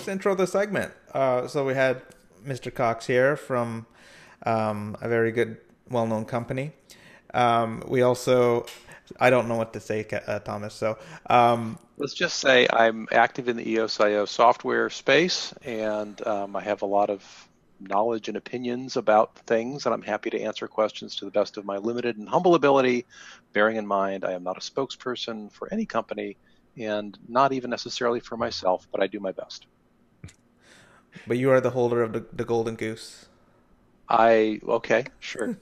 let's intro the segment. So we had Mr. Cox here from a very good, well-known company. We also, I don't know what to say, Thomas. So Let's just say I'm active in the EOS software space, and I have a lot of knowledge and opinions about things, and I'm happy to answer questions to the best of my limited and humble ability, bearing in mind I am not a spokesperson for any company, and not even necessarily for myself, but I do my best. but you are the holder of the golden goose. Okay, sure.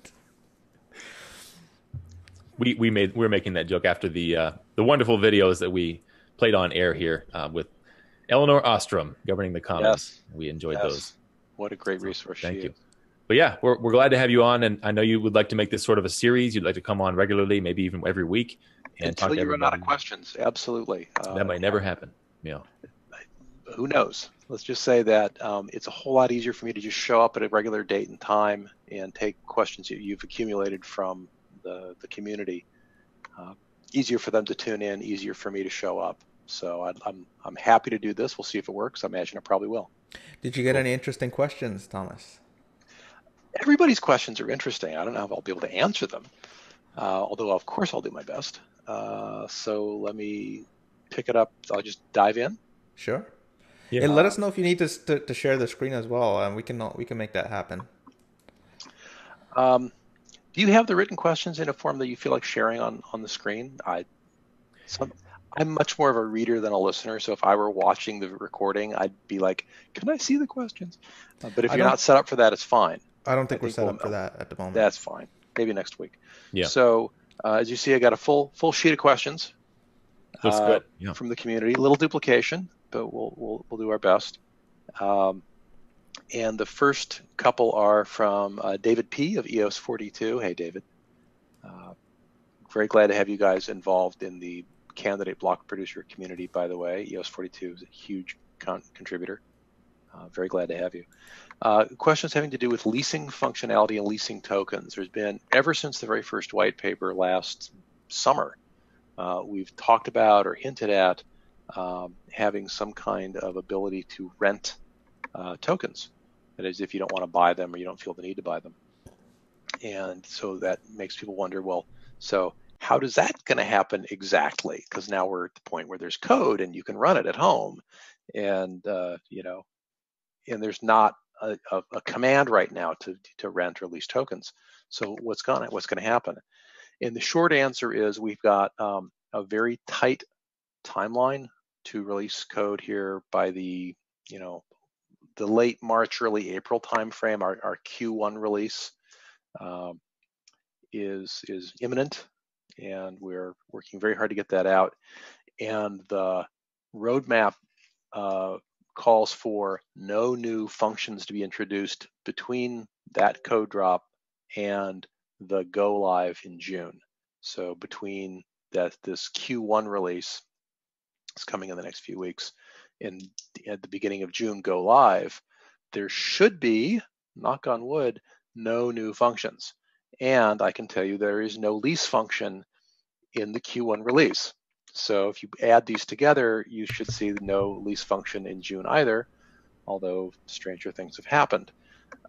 We're making that joke after the wonderful videos that we played on air here with Eleanor Ostrom governing the Commons. Yes. We enjoyed Yes. those. What a great resource she Thank you. is. But yeah, we're glad to have you on, and I know you would like to make this sort of a series. You'd like to come on regularly, maybe even every week, and Until talk to you run out everybody. of questions, absolutely. That might never happen. Yeah. Who knows? Let's just say that it's a whole lot easier for me to just show up at a regular date and time and take questions that you've accumulated from the community. Easier for them to tune in, easier for me to show up. So I'm happy to do this. We'll see if it works. I imagine it probably will. Did you get any interesting questions, Thomas? Everybody's questions are interesting. I don't know if I'll be able to answer them, although of course I'll do my best. So let me pick it up. I'll just dive in. Sure. Yeah. And let us know if you need to share the screen as well, and we can make that happen. Do you have the written questions in a form that you feel like sharing on the screen? I'm much more of a reader than a listener, so if I were watching the recording, I'd be like, can I see the questions? But if you're not set up for that, it's fine. I don't think we're set up for that at the moment. That's fine. Maybe next week. Yeah. So as you see, I got a full sheet of questions Looks good. Yeah. from the community. A little duplication, but we'll do our best. And the first couple are from David P. of EOS 42. Hey, David. Very glad to have you guys involved in the candidate block producer community, by the way. EOS 42 is a huge contributor. Very glad to have you. Questions having to do with leasing functionality and leasing tokens. There's been, ever since the very first white paper last summer, we've talked about or hinted at having some kind of ability to rent tokens. That is, if you don't want to buy them or you don't feel the need to buy them. And so that makes people wonder, well, so how does that going to happen exactly? Because now we're at the point where there's code and you can run it at home, and and there's not a command right now to rent or lease tokens. So what's going to happen? And the short answer is we've got a very tight timeline to release code here by the late March, early April timeframe. Our Q1 release is imminent, and we're working very hard to get that out. And the roadmap calls for no new functions to be introduced between that code drop and the go live in June. So between this Q1 release is coming in the next few weeks, and at the beginning of June go live, there should be, knock on wood, no new functions. And I can tell you there is no lease function in the Q1 release. So if you add these together, you should see no lease function in June either, although stranger things have happened.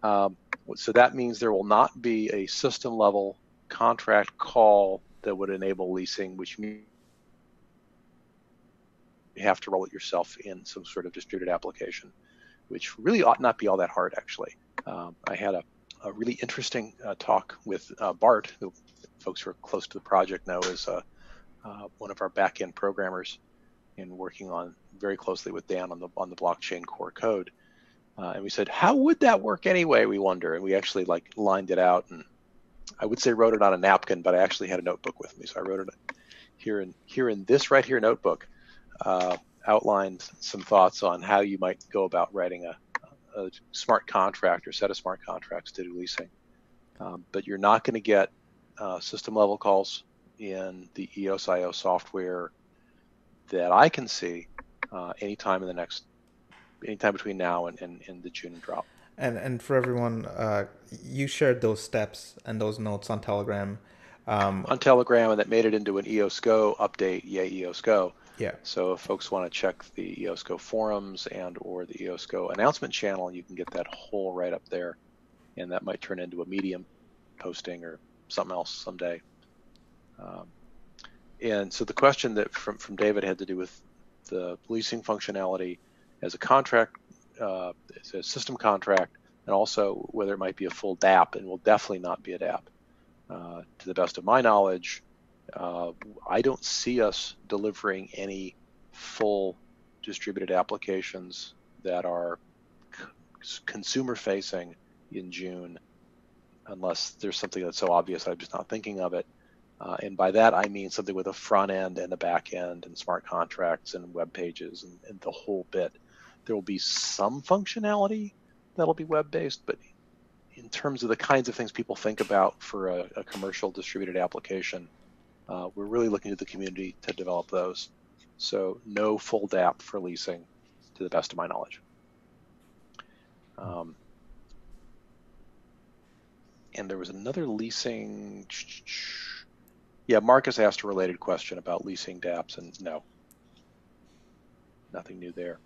So that means there will not be a system level contract call that would enable leasing, which means you have to roll it yourself in some sort of distributed application, which really ought not be all that hard, actually. I had a really interesting talk with Bart, who folks who are close to the project know is one of our back-end programmers and working on very closely with Dan on the blockchain core code. And we said, how would that work anyway, we wonder? And we actually lined it out, and I would say wrote it on a napkin, but I actually had a notebook with me. So I wrote it here in this right here notebook, outlined some thoughts on how you might go about writing a smart contract or set of smart contracts to do leasing. But you're not going to get system level calls in the EOS.io software that I can see anytime between now and the June drop. And for everyone, you shared those steps and those notes on Telegram. On Telegram, and that made it into an EOS Go update. Yay, EOS Go. Yeah. So if folks want to check the EOS Go forums and or the EOS Go announcement channel, you can get that whole right up there, and that might turn into a Medium posting or something else someday. And so the question that from David had to do with the leasing functionality as a contract, as a system contract, and also whether it might be a full DApp, and will definitely not be a DApp. To the best of my knowledge, I don't see us delivering any full distributed applications that are consumer facing in June, unless there's something that's so obvious I'm just not thinking of it. And by that, I mean something with a front end and a back end and smart contracts and web pages and the whole bit. There will be some functionality that'll be web-based, but in terms of the kinds of things people think about for a commercial distributed application, we're really looking to the community to develop those. So no full DApp for leasing, to the best of my knowledge. And there was another leasing. Yeah, Marcus asked a related question about leasing dApps, and no, nothing new there.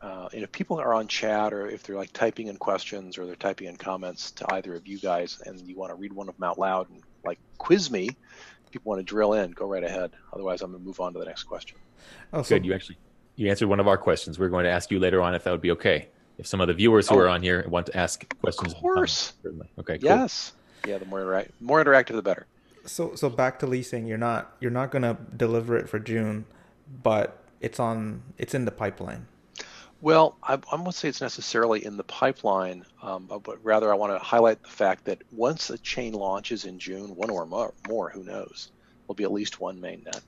And if people are on chat, or if they're like typing in questions or they're typing in comments to either of you guys, and you want to read one of them out loud and like quiz me, if people want to drill in, go right ahead. Otherwise, I'm going to move on to the next question. Oh, so good. You answered one of our questions. We're going to ask you later on if that would be okay. If some of the viewers who are on here want to ask questions. Of course. Certainly. Okay, cool. Yes. Yeah, the more interactive, the better. So back to leasing, you're not going to deliver it for June, but it's in the pipeline. Well, I won't say it's necessarily in the pipeline, but rather I want to highlight the fact that once a chain launches in June, one or more, who knows, there'll be at least one mainnet.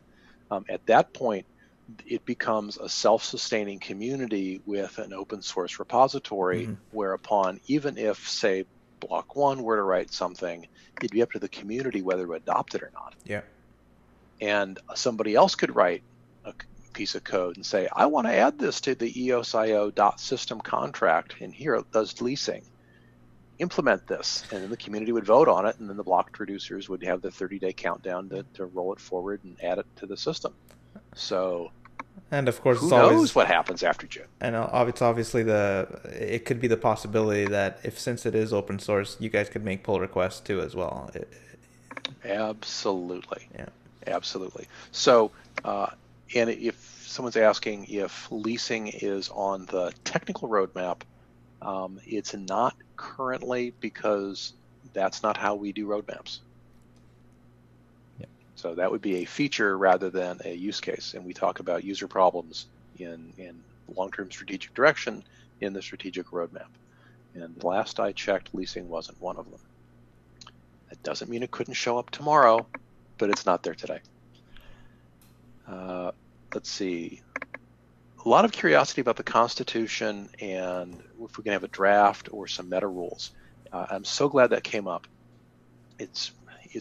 At that point, it becomes a self-sustaining community with an open source repository, whereupon even if, say, Block 1 were to write something, it'd be up to the community whether to adopt it or not. Yeah. And somebody else could write a piece of code and say, I want to add this to the EOSIO.system contract, and here it does leasing. Implement this. And then the community would vote on it, and then the block producers would have the 30-day countdown to roll it forward and add it to the system. So, and of course, who knows what happens after June? And it's obviously it could be the possibility that since it is open source, you guys could make pull requests too as well. Absolutely. Yeah. Absolutely. So, and if someone's asking if leasing is on the technical roadmap, it's not currently, because that's not how we do roadmaps. So that would be a feature rather than a use case. And we talk about user problems in long-term strategic direction in the strategic roadmap. And last I checked, leasing wasn't one of them. That doesn't mean it couldn't show up tomorrow, but it's not there today. Let's see. A lot of curiosity about the Constitution and if we can have a draft or some meta rules. I'm so glad that came up. It's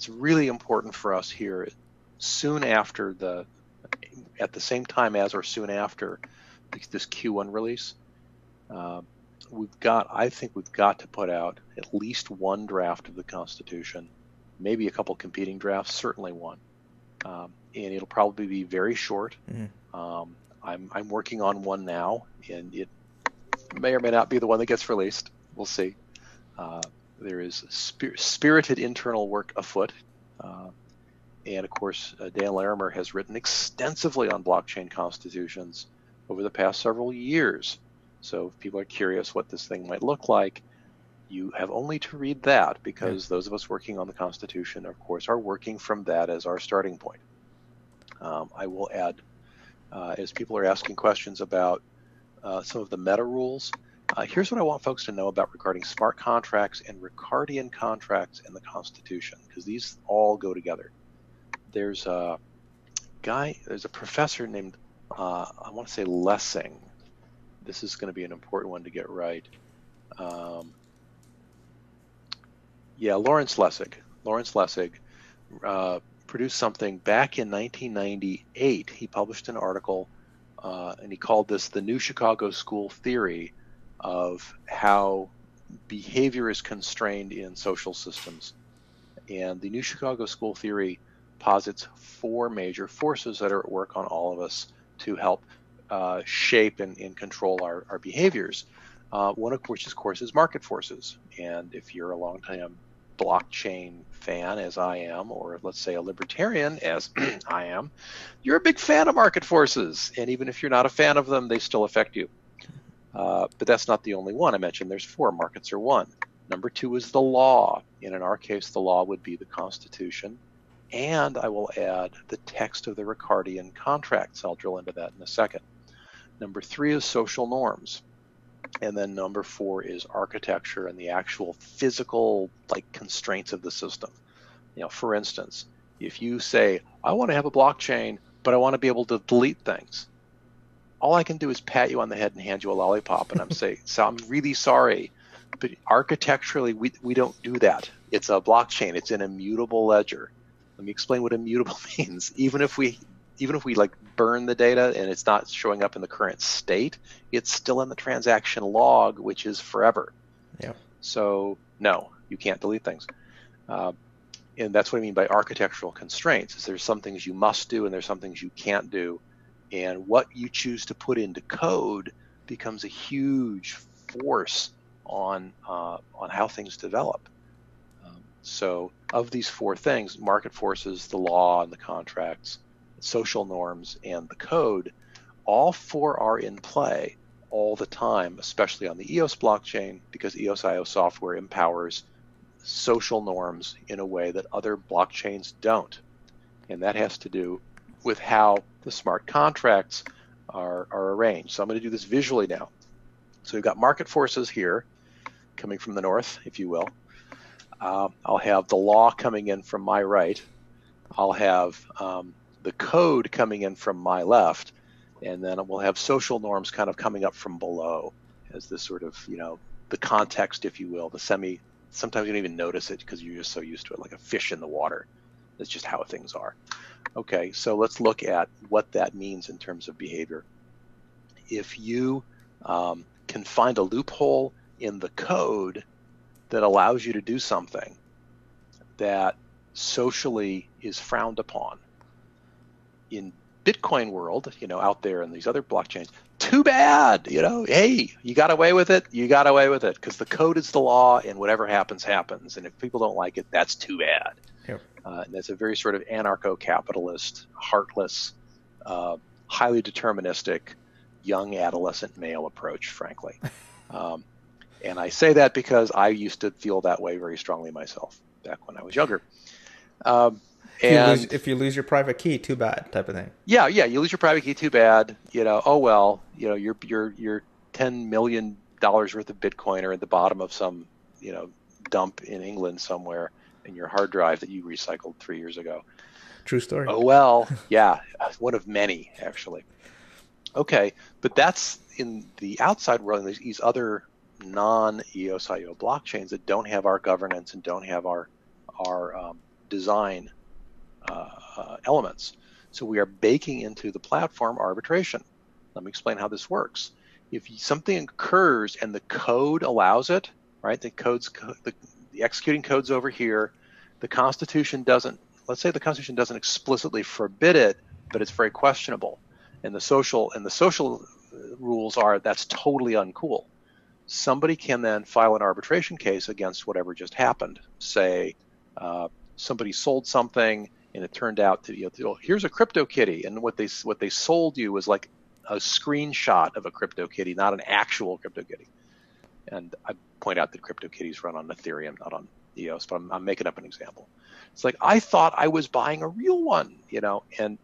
really important for us here soon after at the same time as or soon after this Q1 release. I think we've got to put out at least one draft of the Constitution, maybe a couple competing drafts, certainly one. And it'll probably be very short. I'm working on one now, and it may or may not be the one that gets released. We'll see. There is spirited internal work afoot. And of course, Dan Larimer has written extensively on blockchain constitutions over the past several years. So if people are curious what this thing might look like, you have only to read that, because those of us working on the Constitution, of course, are working from that as our starting point. I will add, as people are asking questions about some of the meta rules, here's what I want folks to know about regarding smart contracts and Ricardian contracts in the Constitution, because these all go together. There's a professor named, I want to say Leasing. This is going to be an important one to get right. Lawrence Lessig. Lawrence Lessig produced something back in 1998. He published an article, and he called this the New Chicago School Theory of how behavior is constrained in social systems. And the New Chicago School Theory posits four major forces that are at work on all of us to help shape and control our behaviors. One of which, of course, is market forces. And if you're a long-time blockchain fan, as I am, or let's say a libertarian, as I am, you're a big fan of market forces. And even if you're not a fan of them, they still affect you. But that's not the only one. I mentioned there's four. Markets are one. Number two is the law. And in our case, the law would be the Constitution. And I will add the text of the Ricardian contracts. I'll drill into that in a second. Number three is social norms. And then number four is architecture and the actual physical constraints of the system. For instance, if you say, I want to have a blockchain, but I want to be able to delete things, all I can do is pat you on the head and hand you a lollipop, and I'm saying, so I'm really sorry, but architecturally we don't do that. It's a blockchain. It's an immutable ledger. Let me explain what immutable means. Even if we burn the data and it's not showing up in the current state, it's still in the transaction log, which is forever. Yeah. So no, you can't delete things. And that's what I mean by architectural constraints, is there's some things you must do and there's some things you can't do. And what you choose to put into code becomes a huge force on how things develop. So of these four things, market forces, the law and the contracts, social norms, and the code, all four are in play all the time, especially on the EOS blockchain, because EOS.io software empowers social norms in a way that other blockchains don't. And that has to do with how the smart contracts are arranged. So I'm going to do this visually now. So we've got market forces here coming from the north, if you will. I'll have the law coming in from my right. I'll have the code coming in from my left, and then we'll have social norms kind of coming up from below as this sort of, the context, if you will, sometimes you don't even notice it because you're just so used to it, like a fish in the water. That's just how things are. Okay, so let's look at what that means in terms of behavior. If you can find a loophole in the code that allows you to do something that socially is frowned upon, in Bitcoin world, out there in these other blockchains, too bad, hey, you got away with it, because the code is the law and whatever happens, happens. And if people don't like it, that's too bad. Yep. And that's a very sort of anarcho-capitalist, heartless, highly deterministic, young adolescent male approach, frankly. And I say that because I used to feel that way very strongly myself back when I was younger. If you lose your private key, too bad, type of thing. Yeah, you lose your private key, too bad. Oh well, your $10 million worth of Bitcoin are at the bottom of some dump in England somewhere in your hard drive that you recycled 3 years ago. True story. Oh well, yeah, one of many actually. Okay, but that's in the outside world, and these other non-EOS.io blockchains that don't have our governance and don't have our design elements. So we are baking into the platform arbitration. Let me explain how this works. If something occurs and the code allows it, right? The executing code's over here. The Constitution doesn't. Let's say the Constitution doesn't explicitly forbid it, but it's very questionable. And the social rules are that's totally uncool. Somebody can then file an arbitration case against whatever just happened. Say somebody sold something and it turned out to here's a CryptoKitty, and what they sold you was like a screenshot of a CryptoKitty, not an actual CryptoKitty. And I point out that CryptoKitties run on Ethereum, not on EOS, but I'm making up an example. It's like, I thought I was buying a real one, and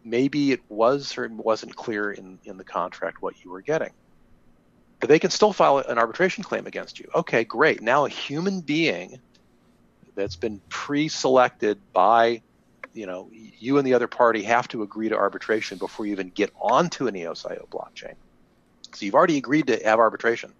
maybe it was or wasn't clear in the contract what you were getting. But they can still file an arbitration claim against you. Okay, great. Now a human being that's been pre-selected by, you and the other party have to agree to arbitration before you even get onto an EOS.io blockchain. So you've already agreed to have arbitration.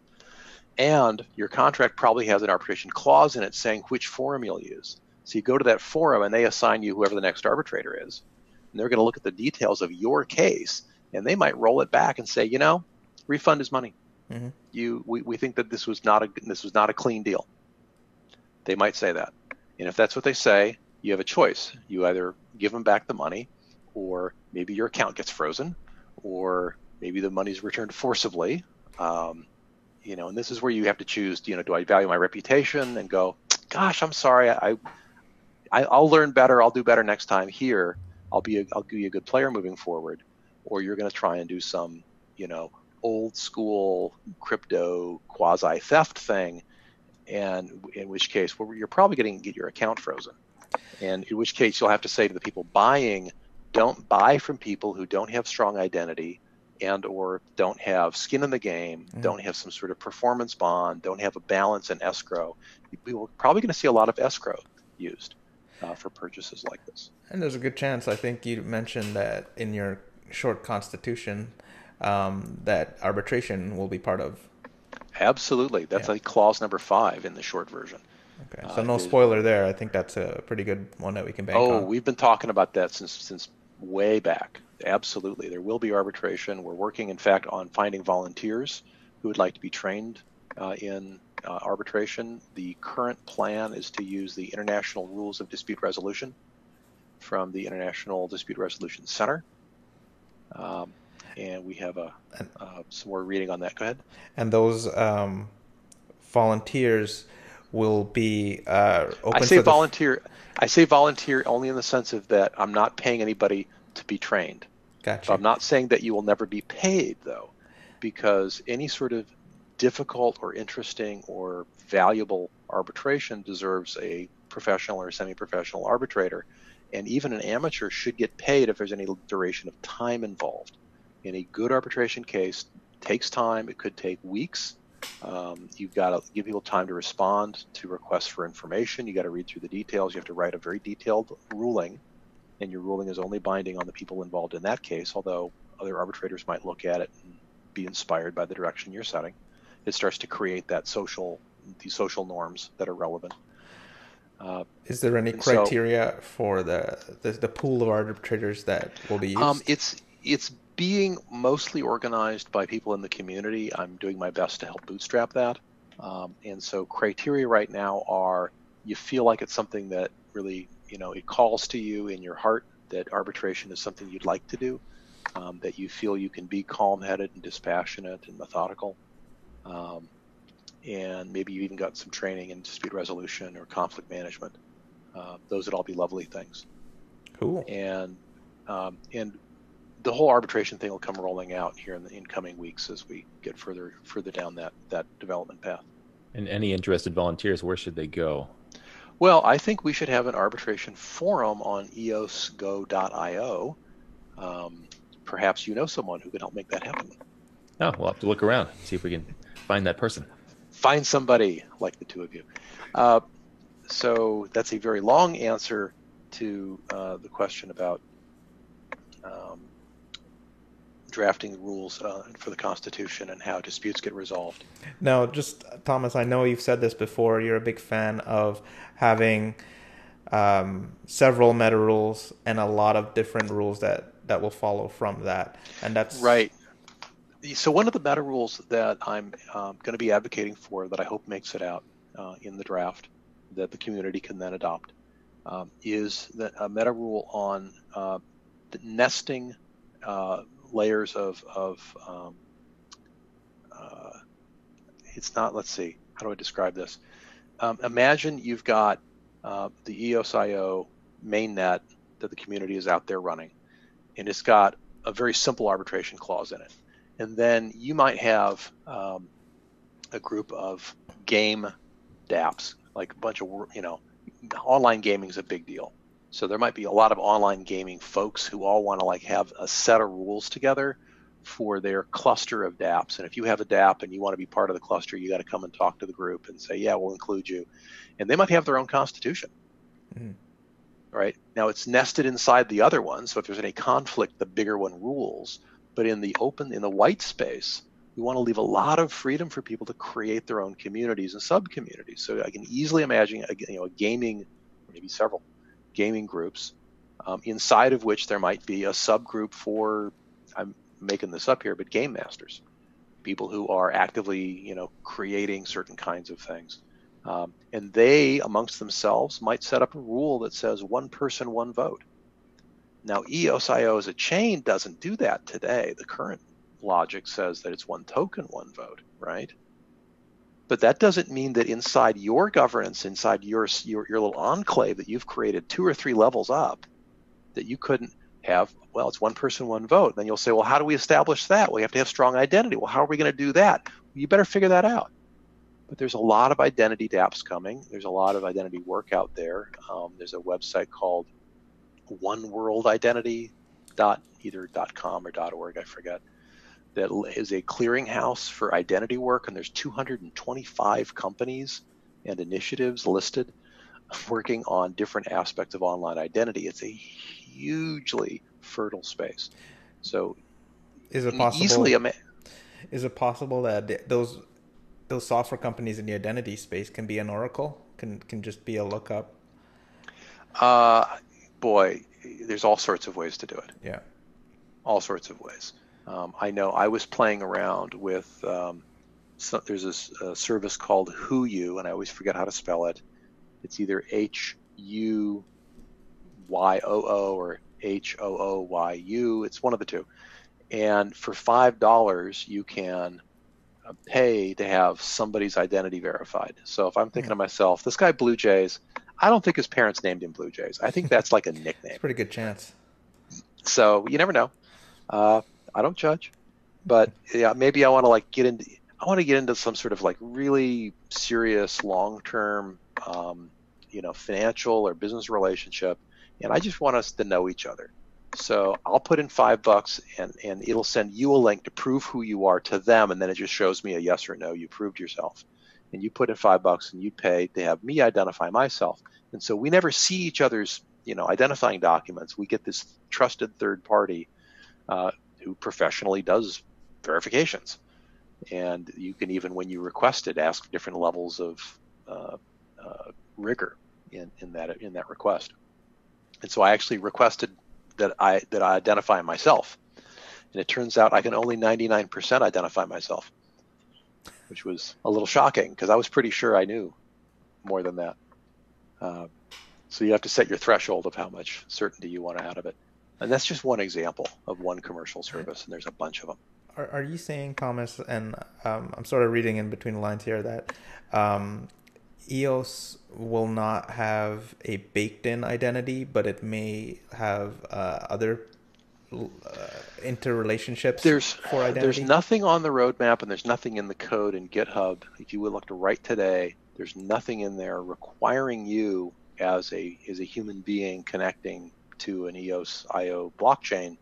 And your contract probably has an arbitration clause in it saying which forum you'll use. So you go to that forum and they assign you whoever the next arbitrator is. And they're going to look at the details of your case, and they might roll it back and say, refund his money. Mm-hmm. We think that this was not a clean deal. They might say that. And if that's what they say, you have a choice. You either give them back the money, or maybe your account gets frozen, or maybe the money's returned forcibly. And this is where you have to choose, do I value my reputation and go, gosh, I'm sorry, I'll learn better, I'll do better next time here, I'll be a good player moving forward, or you're going to try and do some, old school crypto quasi theft thing, and in which case, well, you're probably going to get your account frozen. And in which case, you'll have to say to the people buying, don't buy from people who don't have strong identity and or don't have skin in the game, don't have some sort of performance bond, don't have a balance in escrow. We're probably going to see a lot of escrow used for purchases like this. And there's a good chance, I think you mentioned that in your short constitution, that arbitration will be part of. Absolutely. That's like clause number 5 in the short version. Okay, so no spoiler there. I think that's a pretty good one that we can bank on. Oh, we've been talking about that since way back. Absolutely. There will be arbitration. We're working, in fact, on finding volunteers who would like to be trained in arbitration. The current plan is to use the International Rules of Dispute Resolution from the International Dispute Resolution Center. And we have some more reading on that. Go ahead. And those volunteers will be open. I say volunteer. I say volunteer only in the sense of that I'm not paying anybody to be trained. Gotcha. So I'm not saying that you will never be paid, though, because any sort of difficult or interesting or valuable arbitration deserves a professional or semi-professional arbitrator, and even an amateur should get paid if there's any duration of time involved. In a good arbitration case, takes time. It could take weeks. You've got to give people time to respond to requests for information. You got to read through the details. You have to write a very detailed ruling, and your ruling is only binding on the people involved in that case, although other arbitrators might look at it and be inspired by the direction you're setting. It starts to create these social norms that are relevant. Is there any criteria for the pool of arbitrators that will be used? It's being mostly organized by people in the community. I'm doing my best to help bootstrap that. And so criteria right now are, you feel like it's something that really, it calls to you in your heart, that arbitration is something you'd like to do, that you feel you can be calm-headed and dispassionate and methodical. And maybe you even got some training in dispute resolution or conflict management. Those would all be lovely things. Cool. And the whole arbitration thing will come rolling out here in the incoming weeks as we get further down that development path. And any interested volunteers, where should they go? Well, I think we should have an arbitration forum on eosgo.io. Perhaps you know someone who can help make that happen. Oh, we'll have to look around, see if we can find that person. Find somebody like the two of you. So that's a very long answer to the question about drafting rules for the Constitution and how disputes get resolved. No, just, Thomas, I know you've said this before. You're a big fan of having several meta rules and a lot of different rules that will follow from that. And that's right. So one of the meta rules that I'm going to be advocating for, that I hope makes it out in the draft, that the community can then adopt, is that a meta rule on the nesting layers of it's not, let's see, how do I describe this? Imagine you've got the EOS.io mainnet that the community is out there running, and it's got a very simple arbitration clause in it. And then you might have a group of game dApps, like a bunch of, online gaming is a big deal. So there might be a lot of online gaming folks who all want to have a set of rules together for their cluster of dApps. And if you have a dApp and you want to be part of the cluster, you got to come and talk to the group and say, yeah, we'll include you. And they might have their own constitution. Mm-hmm. Right? Now it's nested inside the other one. So if there's any conflict, the bigger one rules. But in the white space, we want to leave a lot of freedom for people to create their own communities and sub-communities. So I can easily imagine, a gaming, maybe several gaming groups, inside of which there might be a subgroup for, I'm making this up here, but game masters, people who are actively, creating certain kinds of things. And they, amongst themselves, might set up a rule that says one person, one vote. Now, EOS.io as a chain doesn't do that today. The current logic says that it's one token, one vote, right? But that doesn't mean that inside your governance, inside your little enclave that you've created 2 or 3 levels up, that you couldn't have, well, it's one person, one vote. Then you'll say, well, how do we establish that? Well, you have to have strong identity. Well, how are we going to do that? Well, you better figure that out. But there's a lot of identity dApps coming. There's a lot of identity work out there. There's a website called oneworldidentity.com or .org, I forget, that is a clearinghouse for identity work, and there's 225 companies and initiatives listed working on different aspects of online identity. It's a hugely fertile space. So is it possible? Is it possible that those software companies in the identity space can be an oracle? Can just be a lookup? Boy, there's all sorts of ways to do it. Yeah, all sorts of ways. I know I was playing around with. There's a service called HooYou, and I always forget how to spell it. It's either HUYOO or HOOYU. It's one of the two. And for $5, you can pay to have somebody's identity verified. So if I'm thinking to myself, this guy Bluejays, I don't think his parents named him Bluejays. I think that's like a nickname. It's a pretty good chance. So you never know. I don't judge, but yeah, maybe I want to get into some sort of like really serious long-term, financial or business relationship, and I just want us to know each other. So I'll put in $5 and it'll send you a link to prove who you are to them, and then it just shows me a yes or no, you proved yourself. And you put in $5 and you pay to have me identify myself. And so we never see each other's, identifying documents. We get this trusted third party who professionally does verifications. And you can even, when you request it, ask different levels of rigor in that request. And so I actually requested that I identify myself, and it turns out I can only 99% identify myself, which was a little shocking because I was pretty sure I knew more than that. So you have to set your threshold of how much certainty you want out of it. And that's just one example of one commercial service, and there's a bunch of them. Are you saying, Thomas, and I'm sort of reading in between the lines here, that EOS will not have a baked-in identity, but it may have other interrelationships for identity? There's nothing on the roadmap, and there's nothing in the code in GitHub. If you would look to write today, there's nothing in there requiring you as a human being connecting to an EOS.io blockchain.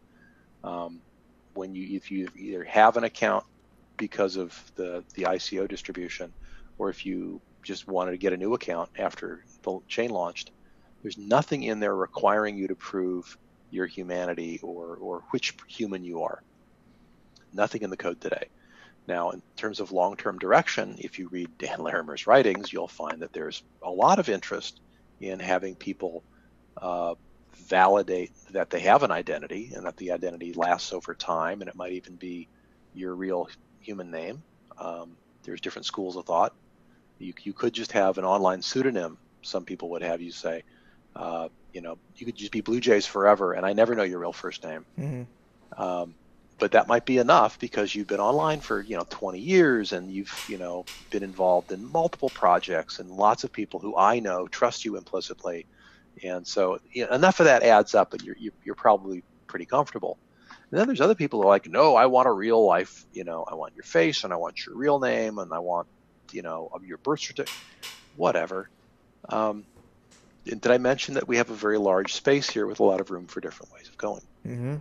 If you either have an account because of the ICO distribution, or if you just wanted to get a new account after the chain launched, there's nothing in there requiring you to prove your humanity or which human you are. Nothing in the code today. Now, in terms of long-term direction, if you read Dan Larimer's writings, you'll find that there's a lot of interest in having people validate that they have an identity and that the identity lasts over time, and it might even be your real human name. There's different schools of thought. You could just have an online pseudonym. Some people would have you say, you could just be Bluejays forever, and I never know your real first name. Mm-hmm. But that might be enough because you've been online for 20 years, and you've been involved in multiple projects, and lots of people who I know trust you implicitly, and so enough of that adds up, and you're probably pretty comfortable. And then there's other people who are like, no, I want a real life, I want your face, and I want your real name, and I want your birth certificate, whatever. Did I mention that we have a very large space here with a lot of room for different ways of going? Mm-hmm.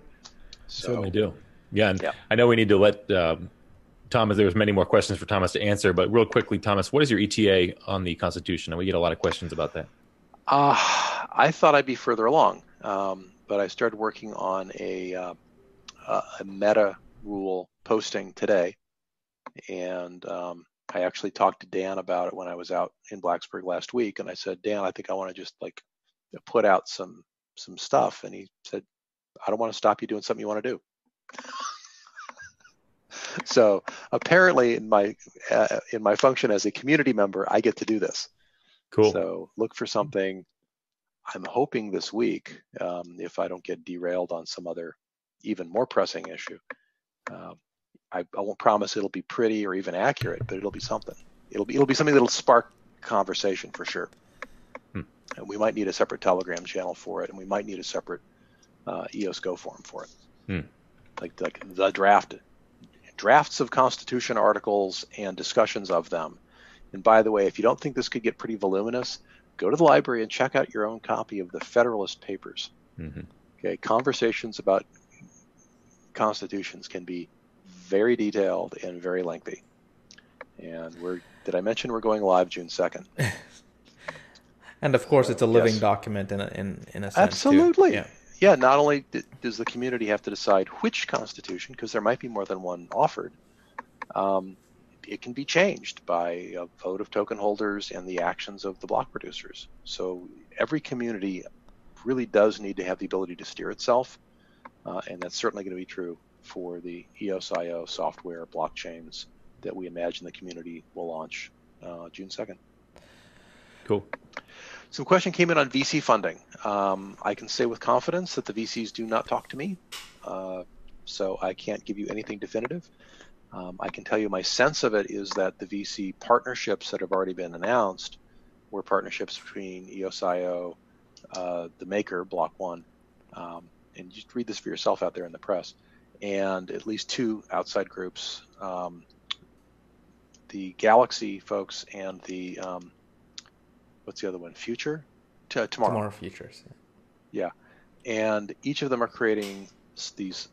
Certainly do. Yeah, and I know we need to let Thomas, there's many more questions for Thomas to answer, but real quickly, Thomas, what is your ETA on the Constitution? And we get a lot of questions about that. I thought I'd be further along, but I started working on a meta rule posting today, and I actually talked to Dan about it when I was out in Blacksburg last week, and I said, Dan, I think I want to just put out some stuff, and he said, I don't want to stop you doing something you want to do. So apparently, in my function as a community member, I get to do this. Cool. So look for something. I'm hoping this week, if I don't get derailed on some other even more pressing issue. I won't promise it'll be pretty or even accurate, but it'll be something. It'll be something that'll spark conversation for sure. And we might need a separate Telegram channel for it, and we might need a separate EOS Go forum for it. Like the drafts of Constitution articles and discussions of them. And by the way, if you don't think this could get pretty voluminous, go to the library and check out your own copy of the Federalist Papers. Okay, conversations about constitutions can be very detailed and very lengthy. And did I mention we're going live June 2nd? And of course, it's a living document in a sense. Absolutely. Too. Yeah. Not only does the community have to decide which constitution, because there might be more than one offered, it can be changed by a vote of token holders and the actions of the block producers. So every community really does need to have the ability to steer itself, and that's certainly going to be true for the EOS.io software blockchains that we imagine the community will launch June 2nd. Cool. Some question came in on VC funding. I can say with confidence that the VCs do not talk to me, so I can't give you anything definitive. I can tell you my sense of it is that the VC partnerships that have already been announced were partnerships between EOS.io, the maker, Block One, and just read this for yourself out there in the press, and at least two outside groups, the Galaxy folks and the what's the other one? Future? Tomorrow Futures. Yeah, and each of them are creating these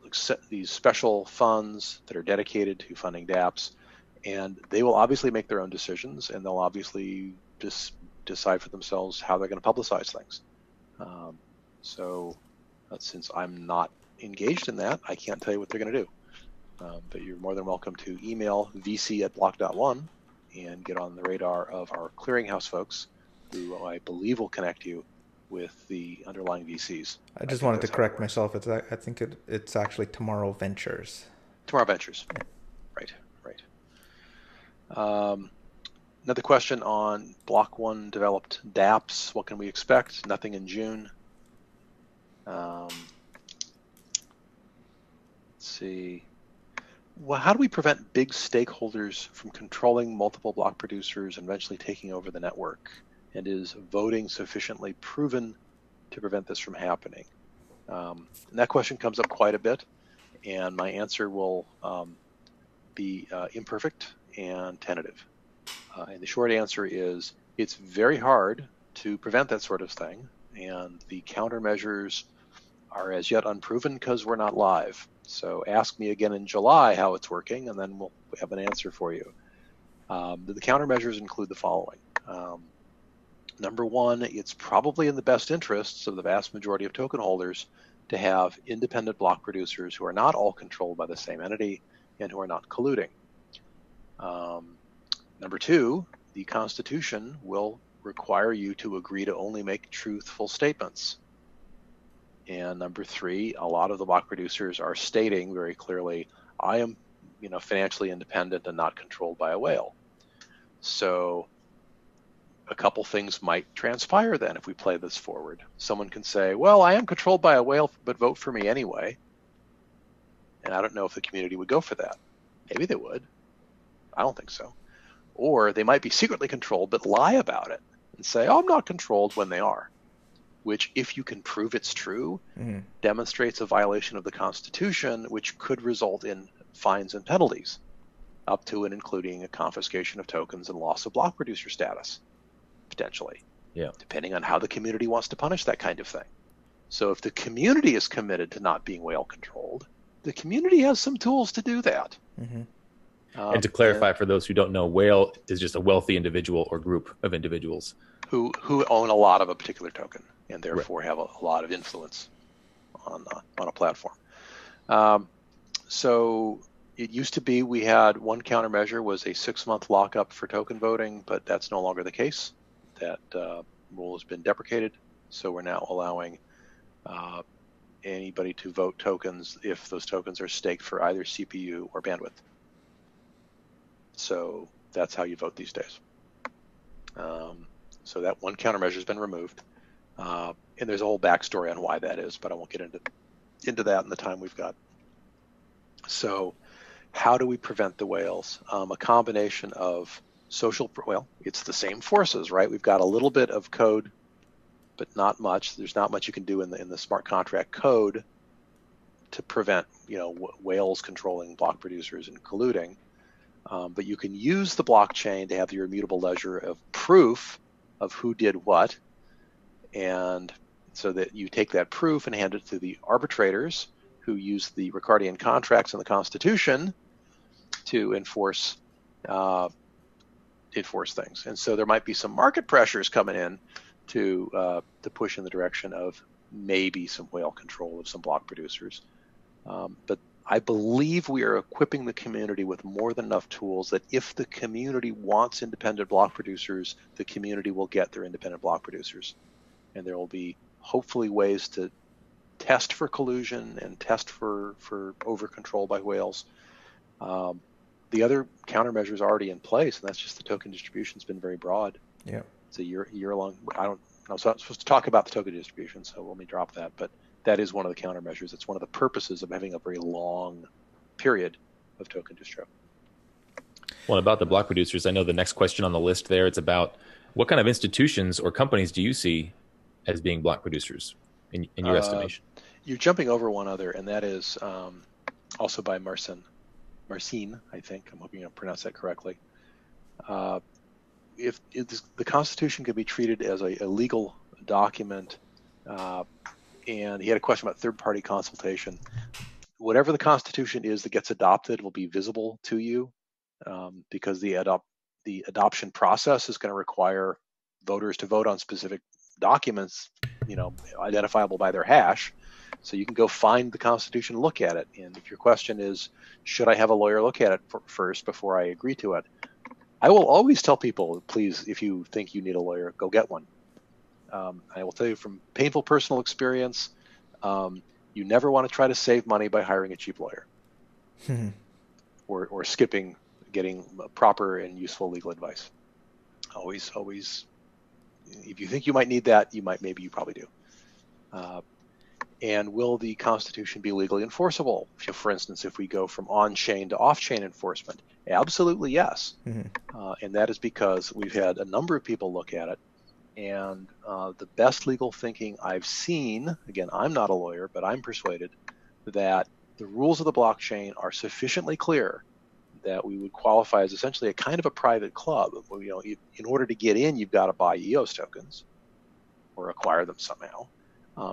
special funds that are dedicated to funding dApps, and they will obviously make their own decisions, and they'll obviously just decide for themselves how they're going to publicize things. So since I'm not engaged in that, I can't tell you what they're going to do. But you're more than welcome to email vc@block.one and get on the radar of our clearinghouse folks, who I believe will connect you with the underlying VCs. I just wanted to correct myself. I think it's actually Tomorrow Ventures. Tomorrow Ventures. Right. Another question on Block One developed dApps. What can we expect? Nothing in June. Let's see. Well, how do we prevent big stakeholders from controlling multiple block producers and eventually taking over the network? And is voting sufficiently proven to prevent this from happening? And that question comes up quite a bit, and my answer will be imperfect and tentative. And the short answer is it's very hard to prevent that sort of thing, and the countermeasures are as yet unproven because we're not live. So ask me again in July how it's working, and then we'll have an answer for you. The countermeasures include the following. Number one, it's probably in the best interests of the vast majority of token holders to have independent block producers who are not all controlled by the same entity and who are not colluding. Number two, the Constitution will require you to agree to only make truthful statements. And number three, a lot of the block producers are stating very clearly, I am, financially independent and not controlled by a whale. So a couple things might transpire then if we play this forward. Someone can say, well, I am controlled by a whale, but vote for me anyway. And I don't know if the community would go for that. Maybe they would. I don't think so. Or they might be secretly controlled, but lie about it and say, oh, I'm not controlled when they are. Which, if you can prove it's true, demonstrates a violation of the Constitution, which could result in fines and penalties, up to and including a confiscation of tokens and loss of block producer status. Potentially, depending on how the community wants to punish that kind of thing. So if the community is committed to not being whale controlled, the community has some tools to do that. And to clarify for those who don't know, whale is just a wealthy individual or group of individuals who own a lot of a particular token and therefore have a lot of influence on a platform. So it used to be we had one countermeasure was a 6-month lockup for token voting, but that's no longer the case. That rule has been deprecated, so we're now allowing anybody to vote tokens if those tokens are staked for either CPU or bandwidth. So that's how you vote these days. So that one countermeasure has been removed. And there's a whole backstory on why that is, but I won't get into that in the time we've got. So how do we prevent the whales? A combination of it's the same forces, right? We've got a little bit of code, but not much. There's not much you can do in the smart contract code to prevent, whales controlling block producers and colluding. But you can use the blockchain to have your immutable ledger of proof of who did what, and so that you take that proof and hand it to the arbitrators who use the Ricardian contracts and the Constitution to enforce things. And so there might be some market pressures coming in to push in the direction of maybe some whale control of some block producers. But I believe we are equipping the community with more than enough tools that if the community wants independent block producers, the community will get their independent block producers. And there will be hopefully ways to test for collusion and test for over control by whales. The other countermeasures are already in place, and that's just the token distribution's been very broad. Yeah. It's a year long. I'm supposed to talk about the token distribution, so let me drop that. But that is one of the countermeasures. It's one of the purposes of having a very long period of token distro. Well, about the block producers, I know the next question on the list there, it's about what kind of institutions or companies do you see as being block producers in your estimation? You're jumping over one other, and that is also by Marcin, I think. I'm hoping I pronounced that correctly. If the Constitution could be treated as a legal document, and he had a question about third-party consultation. Whatever the Constitution is that gets adopted will be visible to you, because the adoption process is going to require voters to vote on specific documents, identifiable by their hash. So you can go find the Constitution, look at it. And if your question is, should I have a lawyer look at it first before I agree to it? I will always tell people, please, if you think you need a lawyer, go get one. I will tell you from painful personal experience, you never want to try to save money by hiring a cheap lawyer or skipping getting proper and useful legal advice. Always, if you think you might need that, maybe you probably do. And will the Constitution be legally enforceable? For instance, if we go from on-chain to off-chain enforcement? Absolutely yes. And that is because we've had a number of people look at it. And the best legal thinking I've seen, again, I'm not a lawyer, but I'm persuaded that the rules of the blockchain are sufficiently clear that we would qualify as essentially a kind of a private club. In order to get in, you've got to buy EOS tokens or acquire them somehow.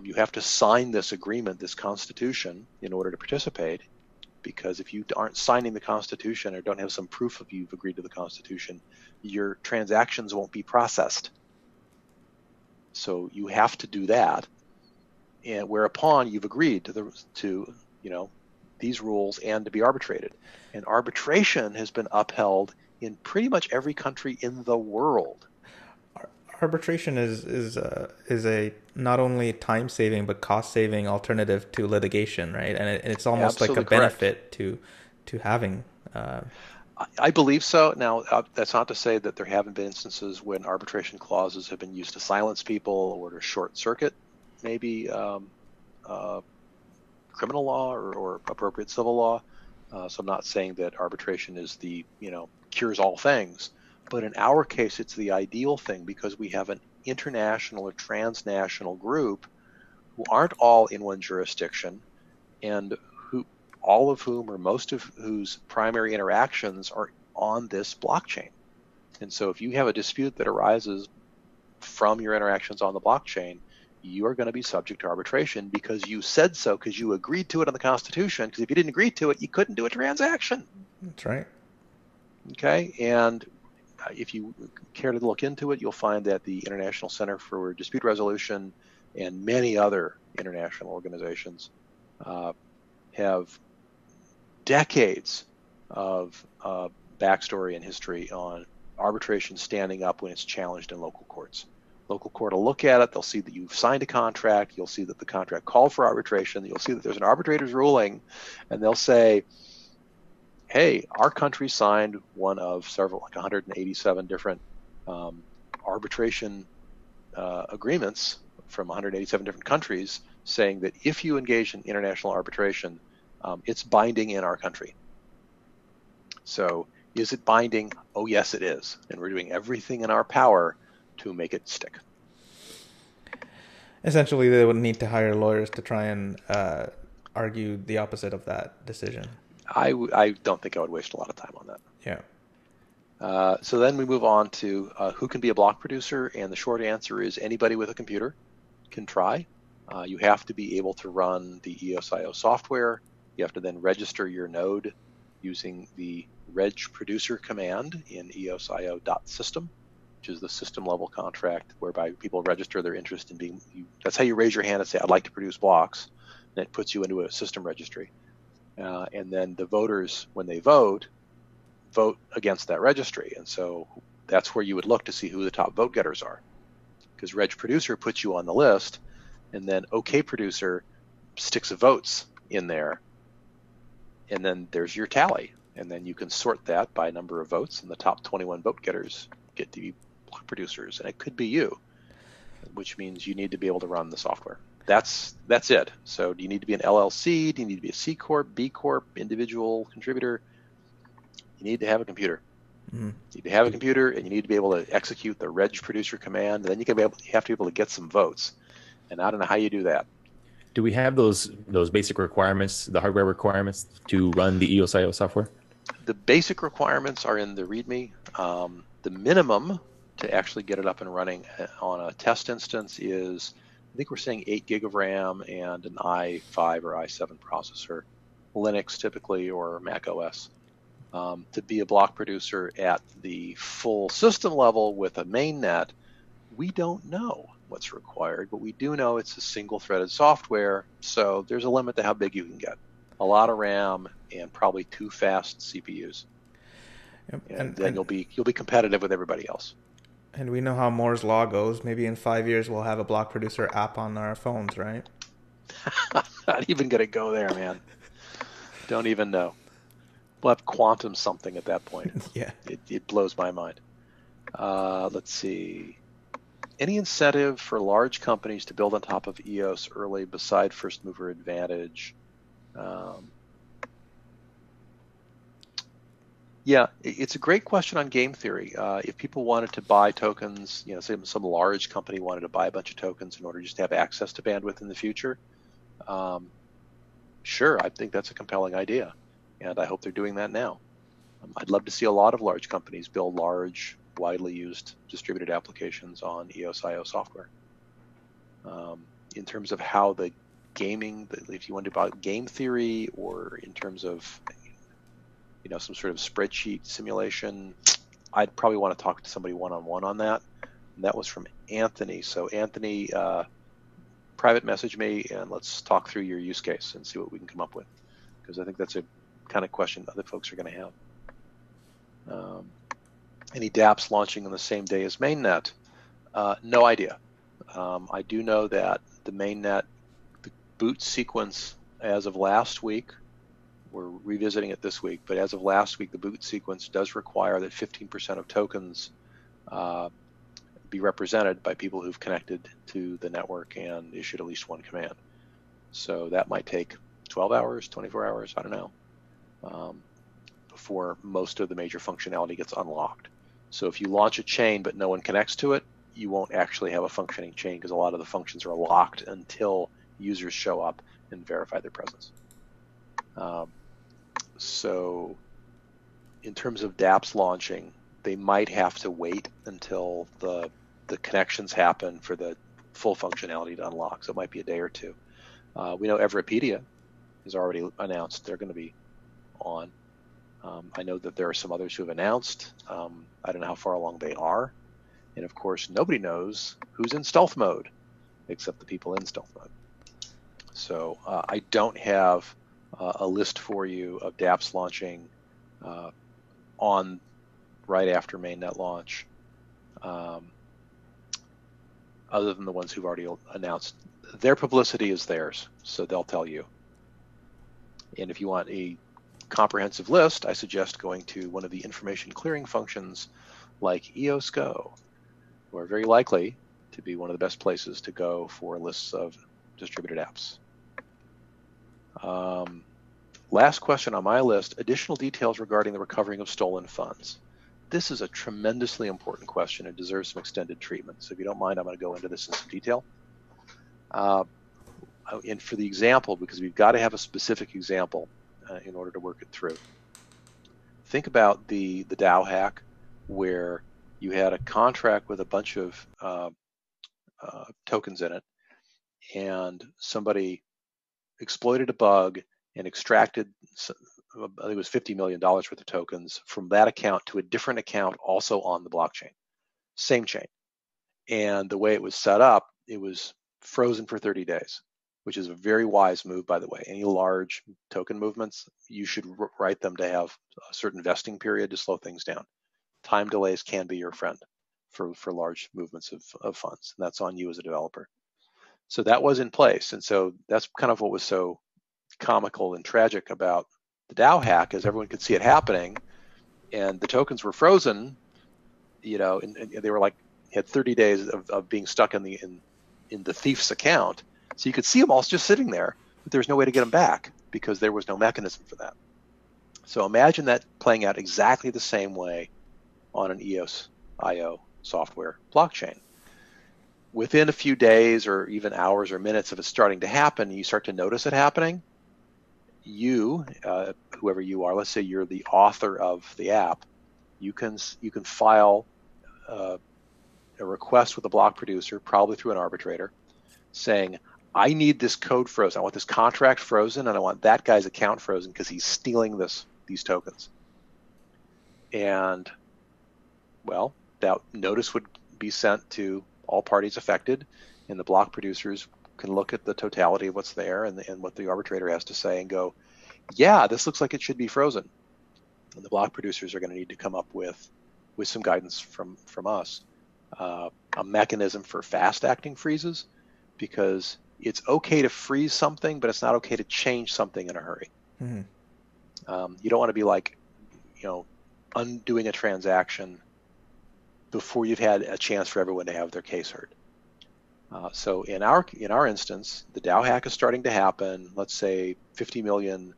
You have to sign this agreement, this Constitution, in order to participate, because if you aren't signing the Constitution or don't have some proof of you've agreed to the Constitution, your transactions won't be processed. So you have to do that, and whereupon you've agreed to these rules and to be arbitrated. And arbitration has been upheld in pretty much every country in the world. Arbitration is a not only time saving but cost saving alternative to litigation, right? And it's almost Absolutely like a benefit to having. I believe so. Now, that's not to say that there haven't been instances when arbitration clauses have been used to silence people or to short circuit maybe criminal law or appropriate civil law. So I'm not saying that arbitration is the cures all things, but in our case, it's the ideal thing because we have an international or transnational group who aren't all in one jurisdiction, and all of whom or most of whose primary interactions are on this blockchain. And so if you have a dispute that arises from your interactions on the blockchain, you are going to be subject to arbitration because you said so, because you agreed to it on the Constitution, because if you didn't agree to it, you couldn't do a transaction. That's right. Okay, and if you care to look into it, you'll find that the International Center for Dispute Resolution and many other international organizations have decades of backstory and history on arbitration standing up when it's challenged in local courts. Local court will look at it, they'll see that you've signed a contract, you'll see that the contract called for arbitration, you'll see that there's an arbitrator's ruling, and they'll say, hey, our country signed one of several, like 187 different arbitration agreements from 187 different countries saying that if you engage in international arbitration, it's binding in our country. So is it binding? Oh, yes, it is. And we're doing everything in our power to make it stick. Essentially, they would need to hire lawyers to try and argue the opposite of that decision. I don't think I would waste a lot of time on that. Yeah. So then we move on to who can be a block producer, and the short answer is anybody with a computer can try. You have to be able to run the EOS.io software. You have to then register your node using the reg producer command in EOS.io.system, which is the system level contract whereby people register their interest in being, that's how you raise your hand and say, I'd like to produce blocks. And it puts you into a system registry. And then the voters, when they vote against that registry. And so that's where you would look to see who the top vote getters are. Because reg producer puts you on the list, and then OK producer sticks votes in there. And then there's your tally. And then you can sort that by number of votes, and the top 21 vote getters get to be block producers. And it could be you, which means you need to be able to run the software. That's it. So do you need to be an LLC? Do you need to be a C Corp, B Corp, individual contributor? You need to have a computer. Mm-hmm. You need to have a computer, and you need to be able to execute the reg producer command. And then you have to be able to get some votes. And I don't know how you do that. Do we have those basic requirements, the hardware requirements to run the EOS.io software? The basic requirements are in the README. The minimum to actually get it up and running on a test instance is, I think we're saying 8 gig of RAM and an i5 or i7 processor, Linux typically, or Mac OS. To be a block producer at the full system level with a mainnet, we don't know what's required, but we do know it's a single-threaded software, so there's a limit to how big you can get. A lot of RAM and probably 2 fast CPUs, and then you'll be competitive with everybody else. And we know how Moore's law goes. Maybe in 5 years we'll have a block producer app on our phones, right? Not even gonna go there, man. Don't even know. We'll have quantum something at that point. Yeah, it blows my mind. Let's see. Any incentive for large companies to build on top of EOS early beside first mover advantage? Yeah, it's a great question on game theory. If people wanted to buy tokens, say some large company wanted to buy a bunch of tokens in order just to have access to bandwidth in the future, sure, I think that's a compelling idea. And I hope they're doing that now. I'd love to see a lot of large companies build large, widely used distributed applications on EOS.io software. In terms of how the gaming, if you want to about game theory, or in terms of some sort of spreadsheet simulation, I'd probably want to talk to somebody one-on-one on that. And that was from Anthony. So Anthony, private message me and let's talk through your use case and see what we can come up with, because I think that's a kind of question other folks are going to have. Any dApps launching on the same day as mainnet? No idea. I do know that the mainnet, the boot sequence as of last week, we're revisiting it this week, but as of last week, the boot sequence does require that 15% of tokens be represented by people who've connected to the network and issued at least one command. So that might take 12 hours, 24 hours, I don't know, before most of the major functionality gets unlocked. So if you launch a chain but no one connects to it, you won't actually have a functioning chain, because a lot of the functions are locked until users show up and verify their presence. So in terms of dApps launching, they might have to wait until the connections happen for the full functionality to unlock. So it might be a day or two. We know Everipedia has already announced they're going to be on. I know that there are some others who have announced. I don't know how far along they are. And of course, nobody knows who's in stealth mode except the people in stealth mode. So I don't have a list for you of dApps launching on right after mainnet launch, other than the ones who've already announced. Their publicity is theirs, so they'll tell you. And if you want a comprehensive list, I suggest going to one of the information clearing functions like EOS Go, who are very likely to be one of the best places to go for lists of distributed apps. Last question on my list, additional details regarding the recovering of stolen funds. This is a tremendously important question and deserves some extended treatment. So if you don't mind, I'm going to go into this in some detail. And for the example, because we've got to have a specific example in order to work it through. Think about the DAO hack where you had a contract with a bunch of tokens in it, and somebody exploited a bug and extracted, I think it was $50 million worth of tokens from that account to a different account also on the blockchain, same chain. And the way it was set up, it was frozen for 30 days, which is a very wise move, by the way. Any large token movements, you should write them to have a certain vesting period to slow things down. Time delays can be your friend for large movements of funds. And that's on you as a developer. So that was in place. And so that's kind of what was so comical and tragic about the DAO hack, is everyone could see it happening, and the tokens were frozen, and they were like, had 30 days of being stuck in the thief's account. So you could see them all just sitting there, but there's no way to get them back because there was no mechanism for that. So imagine that playing out exactly the same way on an EOS IO software blockchain. Within a few days or even hours or minutes of it starting to happen, you start to notice it happening. You, whoever you are, let's say you're the author of the app, you can file a request with a block producer, probably through an arbitrator, saying, I need this code frozen. I want this contract frozen, and I want that guy's account frozen because he's stealing these tokens. And, well, that notice would be sent to all parties affected, and the block producers can look at the totality of what's there and what the arbitrator has to say and go, yeah, this looks like it should be frozen. And the block producers are going to need to come up with some guidance from us, a mechanism for fast-acting freezes, because it's okay to freeze something, but it's not okay to change something in a hurry. Mm-hmm. You don't want to be like, undoing a transaction before you've had a chance for everyone to have their case heard. So in our instance, the DAO hack is starting to happen. Let's say $50 million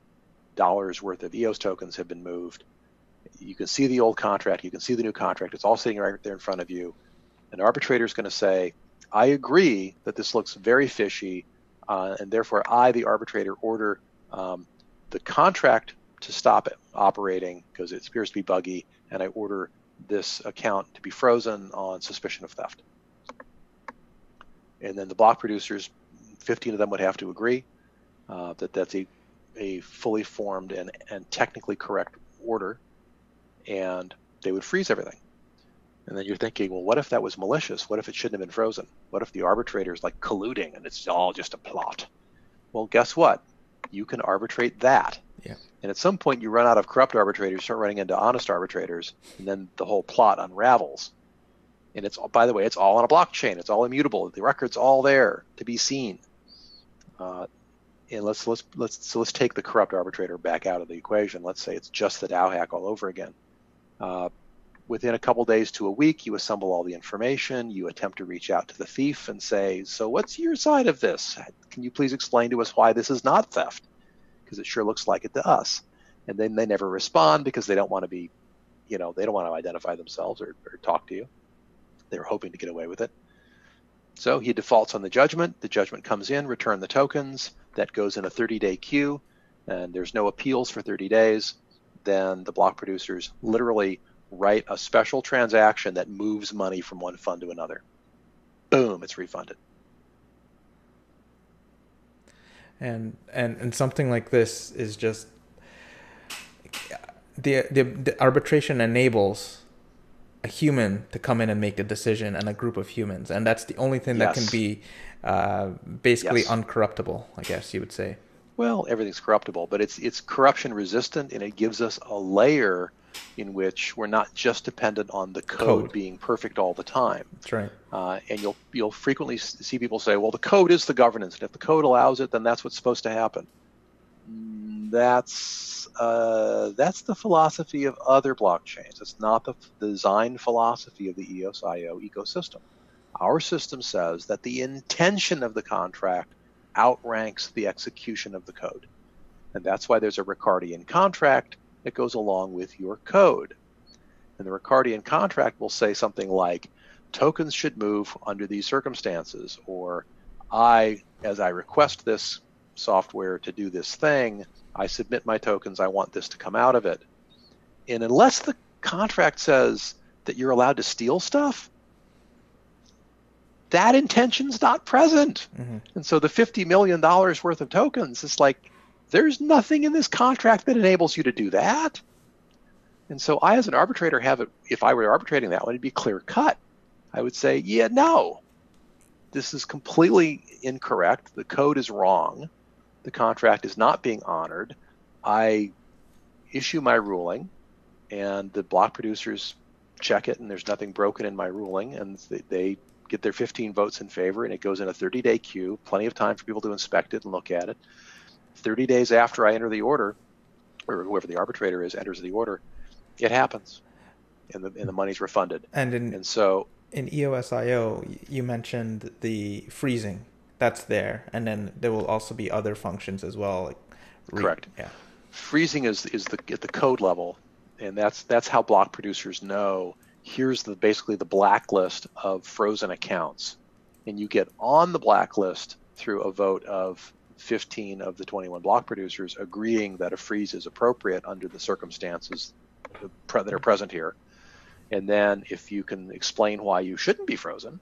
worth of EOS tokens have been moved. You can see the old contract. You can see the new contract. It's all sitting right there in front of you. An arbitrator is going to say, I agree that this looks very fishy, and therefore I, the arbitrator, order the contract to stop it operating because it appears to be buggy, and I order this account to be frozen on suspicion of theft. And then the block producers, 15 of them would have to agree that that's a fully formed and technically correct order, and they would freeze everything. And then you're thinking, well, what if that was malicious? What if it shouldn't have been frozen? What if the arbitrator is like colluding and it's all just a plot? Well, guess what? You can arbitrate that. Yeah. And at some point you run out of corrupt arbitrators, start running into honest arbitrators, and then the whole plot unravels. And it's, by the way, it's all on a blockchain. It's all immutable. The record's all there to be seen. And let's take the corrupt arbitrator back out of the equation. Let's say it's just the DAO hack all over again. Within a couple days to a week, you assemble all the information. You attempt to reach out to the thief and say, so what's your side of this? Can you please explain to us why this is not theft? Because it sure looks like it to us. And then they never respond because they don't want to be, they don't want to identify themselves or talk to you. They were hoping to get away with it. So he defaults on the judgment. The judgment comes in, return the tokens. That goes in a 30-day queue, and there's no appeals for 30 days. Then the block producers literally write a special transaction that moves money from one fund to another. Boom, it's refunded. And something like this is just the arbitration enables a human to come in and make the decision, and a group of humans, and that's the only thing that can be basically uncorruptible, I guess you would say. Well, everything's corruptible, but it's corruption resistant, and it gives us a layer in which we're not just dependent on the code being perfect all the time. That's right. And you'll frequently see people say, well, the code is the governance, and if the code allows it, then that's what's supposed to happen. That's the philosophy of other blockchains. It's not the design philosophy of the EOS IO ecosystem. Our system says that the intention of the contract outranks the execution of the code. And that's why there's a Ricardian contract that goes along with your code. And the Ricardian contract will say something like, tokens should move under these circumstances, or as I request this software to do this thing, I submit my tokens, I want this to come out of it. And unless the contract says that you're allowed to steal stuff, that intention's not present. Mm-hmm. And so the $50 million worth of tokens, it's like, there's nothing in this contract that enables you to do that. And so I, as an arbitrator, if I were arbitrating that one, it'd be clear cut. I would say, yeah, no, this is completely incorrect. The code is wrong. The contract is not being honored. I issue my ruling, and the block producers check it, and there's nothing broken in my ruling, and they get their 15 votes in favor, and it goes in a 30-day queue, plenty of time for people to inspect it and look at it. 30 days after I enter the order, or whoever the arbitrator is enters the order, it happens, and the money's refunded. And so in EOS IO, you mentioned the freezing. That's there, and then there will also be other functions as well. Like correct. Yeah. Freezing is at the code level, and that's how block producers know. Here's basically the blacklist of frozen accounts, and you get on the blacklist through a vote of 15 of the 21 block producers agreeing that a freeze is appropriate under the circumstances that are present here. And then if you can explain why you shouldn't be frozen,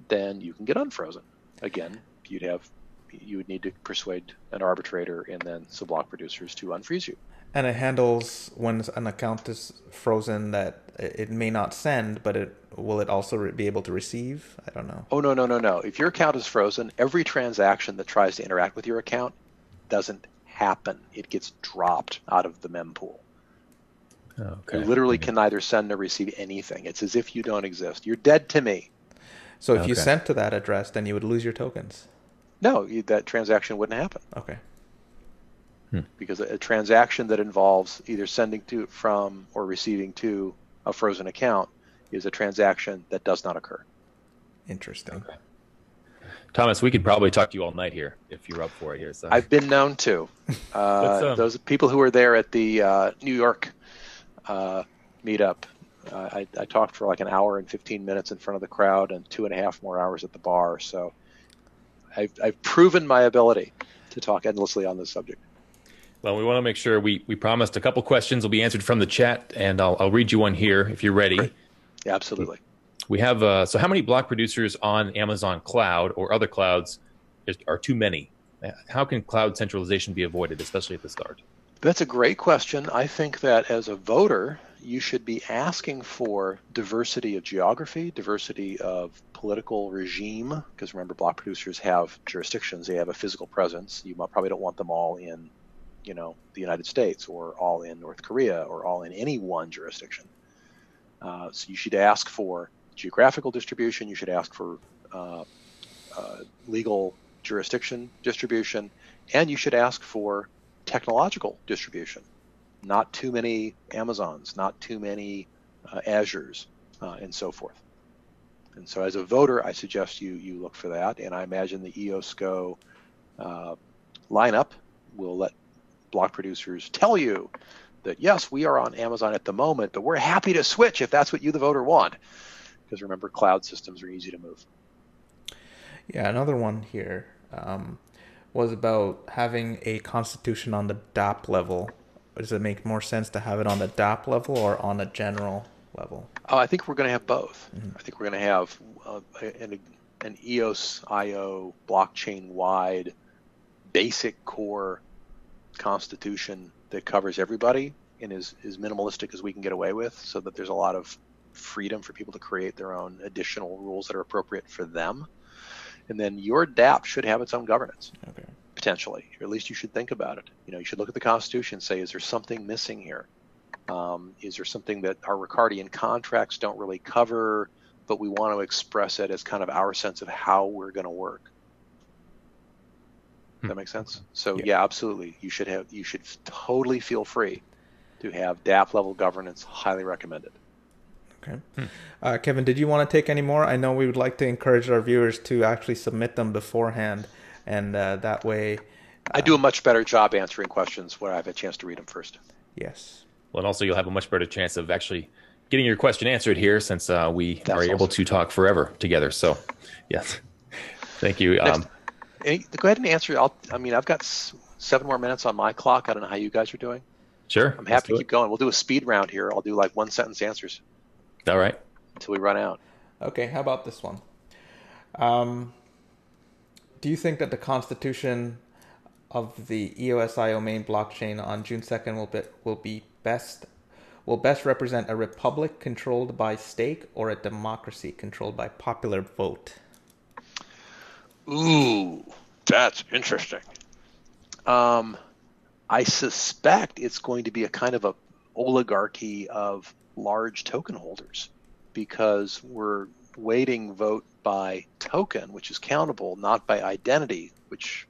then you can get unfrozen. Again, you would need to persuade an arbitrator and then some block producers to unfreeze you. And it handles when an account is frozen that it may not send, but will it also be able to receive? I don't know. Oh, no. If your account is frozen, every transaction that tries to interact with your account doesn't happen. It gets dropped out of the mempool. Okay. You literally can neither send nor receive anything. It's as if you don't exist. You're dead to me. So if you sent to that address, then you would lose your tokens. No, that transaction wouldn't happen. Okay. Because a transaction that involves either sending to, from, or receiving to a frozen account is a transaction that does not occur. Interesting. Okay. Thomas, we could probably talk to you all night here if you're up for it here. So. I've been known to. Those people who were there at the New York meetup, I talked for like an hour and 15 minutes in front of the crowd and 2.5 more hours at the bar. So I've proven my ability to talk endlessly on this subject. Well, we want to make sure we promised a couple questions will be answered from the chat, and I'll read you one here if you're ready. Great. Yeah, absolutely. We have so how many block producers on Amazon Cloud or other clouds are too many? How can cloud centralization be avoided, especially at the start? That's a great question. I think that as a voter, you should be asking for diversity of geography, diversity of political regime, because remember, block producers have jurisdictions. They have a physical presence. You probably don't want them all in the United States, or all in North Korea, or all in any one jurisdiction. So you should ask for geographical distribution. You should ask for legal jurisdiction distribution, and you should ask for technological distribution. Not too many Amazons, not too many Azures, and so forth. And so as a voter, I suggest you look for that, and I imagine the EOS Go lineup will let block producers tell you that, yes, we are on Amazon at the moment, but we're happy to switch if that's what you, the voter, want. Because remember, cloud systems are easy to move. Yeah, another one here was about having a constitution on the DApp level. Does it make more sense to have it on the DApp level or on a general level? I think we're going to have both. Mm-hmm. I think we're going to have an EOS IO blockchain-wide basic core constitution that covers everybody and is minimalistic as we can get away with, so that there's a lot of freedom for people to create their own additional rules that are appropriate for them. And then your DApp should have its own governance, potentially, or at least you should think about it. You should look at the Constitution and say, is there something missing here? Is there something that our Ricardian contracts don't really cover, but we want to express it as kind of our sense of how we're going to work? that make sense? So yeah, absolutely. You should totally feel free to have DApp level governance. Highly recommended. Okay. Kevin, did you want to take any more? I know we would like to encourage our viewers to actually submit them beforehand, and that way... I do a much better job answering questions where I have a chance to read them first. Yes. Well, and also you'll have a much better chance of actually getting your question answered here, since we are able to talk forever together. So, yes. Thank you. Go ahead and answer. I've got 7 more minutes on my clock. I don't know how you guys are doing. Sure. I'm happy to keep going. We'll do a speed round here. I'll do like 1-sentence answers. All right. Until we run out. Okay, how about this one? Do you think that the constitution of the EOSIO main blockchain on June 2nd will best represent a republic controlled by stake or a democracy controlled by popular vote? Ooh, that's interesting. I suspect it's going to be a kind of a oligarchy of large token holders, because we're weighting vote by token, which is countable, not by identity, which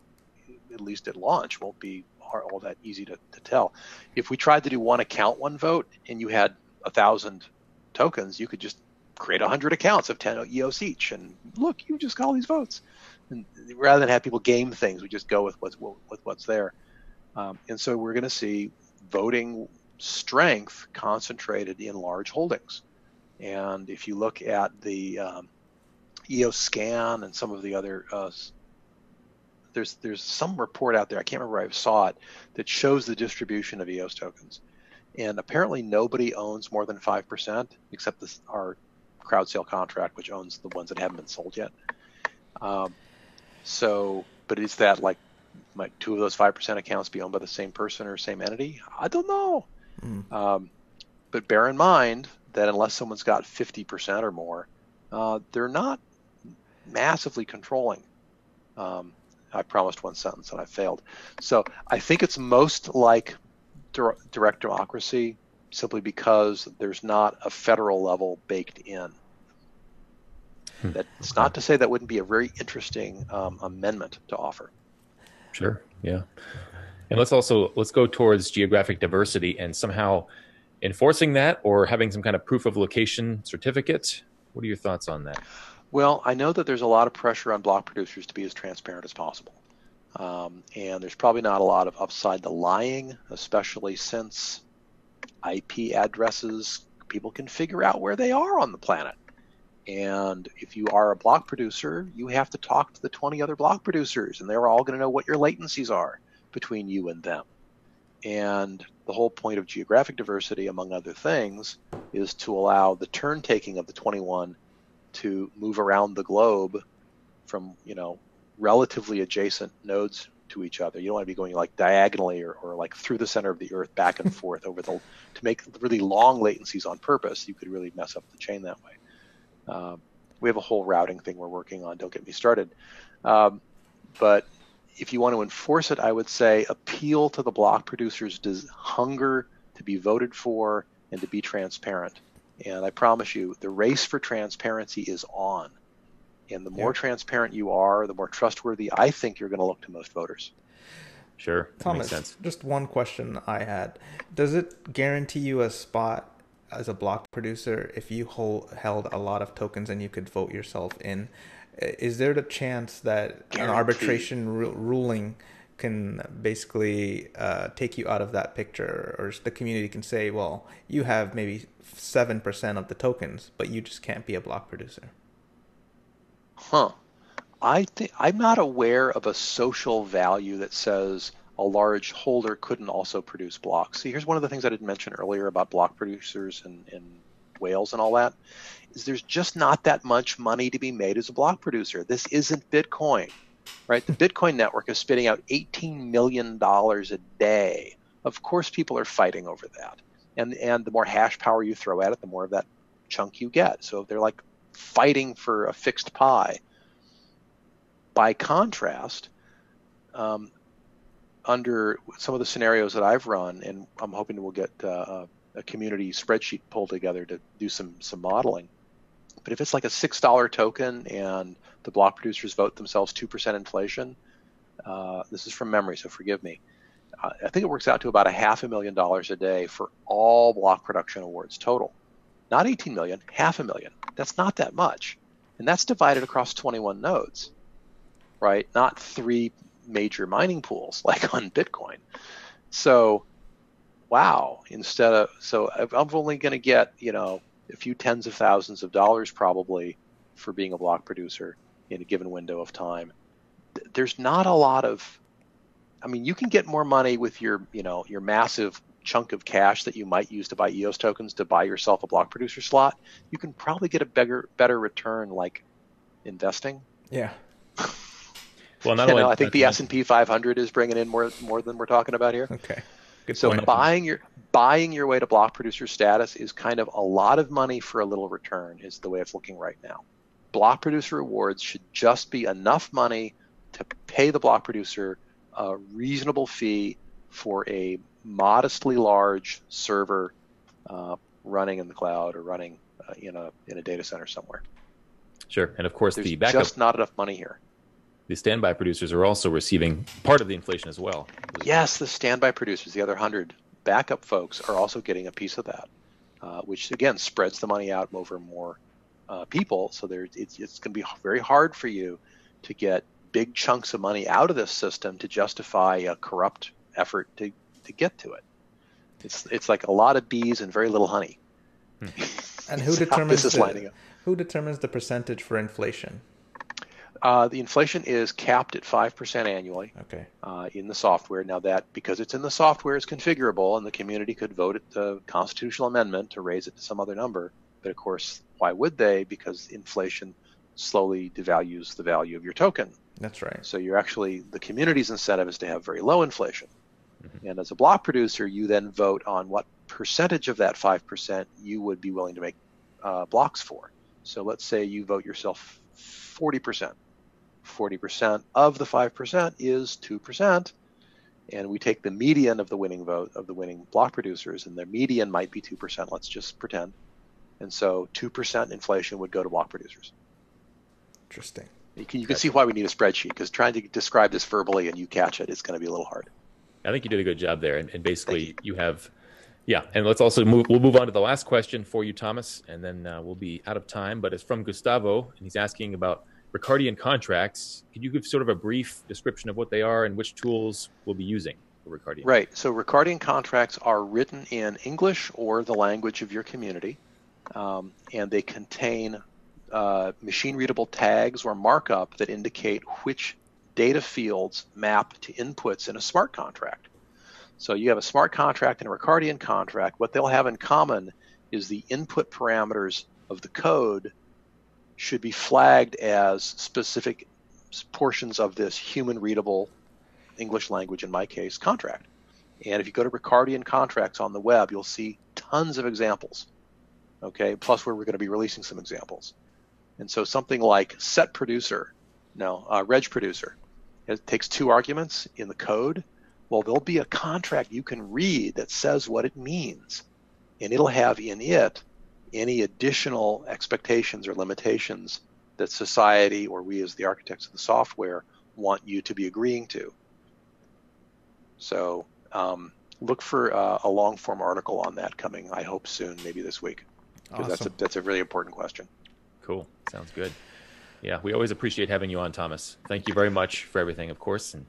at least at launch won't be all that easy to tell. If we tried to do one account, one vote, and you had 1,000 tokens, you could just create 100 accounts of 10 EOS each, and look, you just got all these votes. And rather than have people game things, we just go with what's there. And so we're going to see voting strength concentrated in large holdings. And if you look at the EOS scan and some of the other, there's some report out there, I can't remember where I saw it, that shows the distribution of EOS tokens. And apparently nobody owns more than 5%, except our crowd sale contract, which owns the ones that haven't been sold yet. But is that like, might 2 of those 5% accounts be owned by the same person or same entity? I don't know. But bear in mind that unless someone's got 50% or more, they're not massively controlling. I promised 1 sentence and I failed. So I think it's most like direct democracy, simply because there's not a federal level baked in. That's not to say that wouldn't be a very interesting amendment to offer. Sure. Yeah. And let's go towards geographic diversity and somehow enforcing that, or having some kind of proof of location certificate. What are your thoughts on that? Well, I know that there's a lot of pressure on block producers to be as transparent as possible. And there's probably not a lot of upside to lying, especially since IP addresses, people can figure out where they are on the planet. And if you are a block producer, you have to talk to the 20 other block producers, and they're all going to know what your latencies are between you and them. And the whole point of geographic diversity, among other things, is to allow the turn taking of the 21 to move around the globe from, relatively adjacent nodes to each other. You don't want to be going like diagonally or like through the center of the earth back and forth to make really long latencies on purpose. You could really mess up the chain that way. We have a whole routing thing we're working on. Don't get me started. But if you want to enforce it, I would say appeal to the block producers' hunger to be voted for and to be transparent. And I promise you, the race for transparency is on. And the more transparent you are, the more trustworthy I think you're going to look to most voters. Sure. Thomas, makes sense. Just one question I had. Does it guarantee you a spot as a block producer if you held a lot of tokens and you could vote yourself in? Is there the chance that an arbitration ruling can basically take you out of that picture, or the community can say, well, you have maybe 7% of the tokens, but you just can't be a block producer? I'm not aware of a social value that says a large holder couldn't also produce blocks. See, here's one of the things I didn't mention earlier about block producers and whales and all that, is there's just not that much money to be made as a block producer. This isn't Bitcoin, right? The Bitcoin network is spitting out $18 million a day. Of course, people are fighting over that. And the more hash power you throw at it, the more of that chunk you get. So they're like fighting for a fixed pie. By contrast, under some of the scenarios that I've run, and I'm hoping we'll get a community spreadsheet pulled together to do some modeling. But if it's like a $6 token and the block producers vote themselves 2% inflation, this is from memory, so forgive me. I think it works out to about $500,000 a day for all block production awards total. Not 18 million, $500,000. That's not that much. And that's divided across 21 nodes, right? Not 3 major mining pools like on Bitcoin. So, wow, so I'm only going to get, a few tens of thousands of dollars probably for being a block producer in a given window of time. There's not a lot of, you can get more money with your massive chunk of cash that you might use to buy EOS tokens to buy yourself a block producer slot. You can probably get a better return like investing. Yeah. Well, I think the S&P 500 is bringing in more than we're talking about here. Okay. Good so point. buying your way to block producer status is kind of a lot of money for a little return is the way it's looking right now. Block producer rewards should just be enough money to pay the block producer a reasonable fee for a modestly large server running in the cloud or running in a data center somewhere. Sure, and of course there's the backup, just not enough money here. The standby producers are also receiving part of the inflation as well. Yes, the standby producers, the other 100 backup folks, are also getting a piece of that, which again spreads the money out over more people. So it's going to be very hard for you to get big chunks of money out of this system to justify a corrupt effort to get to it. It's like a lot of bees and very little honey. And who determines the percentage for inflation? The inflation is capped at 5% annually. Okay. In the software. Now that, because it's in the software, is configurable, and the community could vote at the constitutional amendment to raise it to some other number. But of course, why would they? Because inflation slowly devalues the value of your token. That's right. So the community's incentive is to have very low inflation. Mm-hmm. And as a block producer, you then vote on what percentage of that 5% you would be willing to make blocks for. So let's say you vote yourself 40%. 40% of the 5% is 2%. And we take the median of the winning vote of the winning block producers, and their median might be 2%. Let's just pretend. And so 2% inflation would go to block producers. Interesting. You can see why we need a spreadsheet, because trying to describe this verbally and you catch it is going to be a little hard. I think you did a good job there. And basically you have, and let's also we'll move on to the last question for you, Thomas, and then we'll be out of time. But it's from Gustavo, and he's asking about Ricardian contracts. Could you give sort of a brief description of what they are and which tools we'll be using for Ricardian? Right. So Ricardian contracts are written in English or the language of your community, and they contain machine-readable tags or markup that indicate which data fields map to inputs in a smart contract. So you have a smart contract and a Ricardian contract. What they'll have in common is the input parameters of the code should be flagged as specific portions of this human-readable English language, in my case, contract. And if you go to Ricardian contracts on the web, you'll see tons of examples. Okay, plus we're going to be releasing some examples. And so something like reg producer, it takes 2 arguments in the code. Well, there'll be a contract you can read that says what it means, and it'll have in it any additional expectations or limitations that society or we as the architects of the software want you to be agreeing to. So look for a long form article on that coming, I hope soon, maybe this week, because awesome. That's a really important question. Cool. Sounds good. Yeah, we always appreciate having you on, Thomas. Thank you very much for everything, of course. And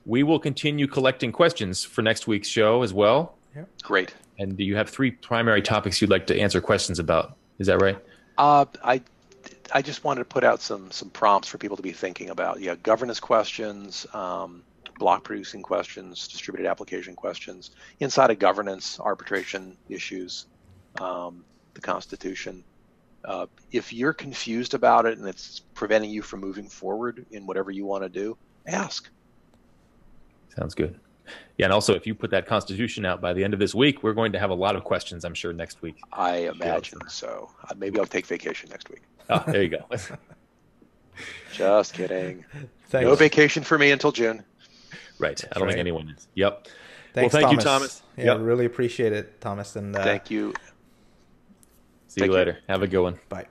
we will continue collecting questions for next week's show as well. Yeah. Great. And do you have 3 primary topics you'd like to answer questions about? Is that right? I just wanted to put out some prompts for people to be thinking about. Yeah, governance questions, block producing questions, distributed application questions, inside of governance, arbitration issues, the Constitution. If you're confused about it and it's preventing you from moving forward in whatever you want to do, ask. Sounds good. Yeah, and also if you put that Constitution out by the end of this week, we're going to have a lot of questions, I'm sure, next week. I imagine so. Maybe I'll take vacation next week. Oh, there you go. Just kidding. Thanks. No vacation for me until June. Right. That's I don't think anyone is. Yep. Thanks, well, thank Thomas. you, Thomas. Yeah, really appreciate it, Thomas. And thank you. See you later. Have a good one. Bye.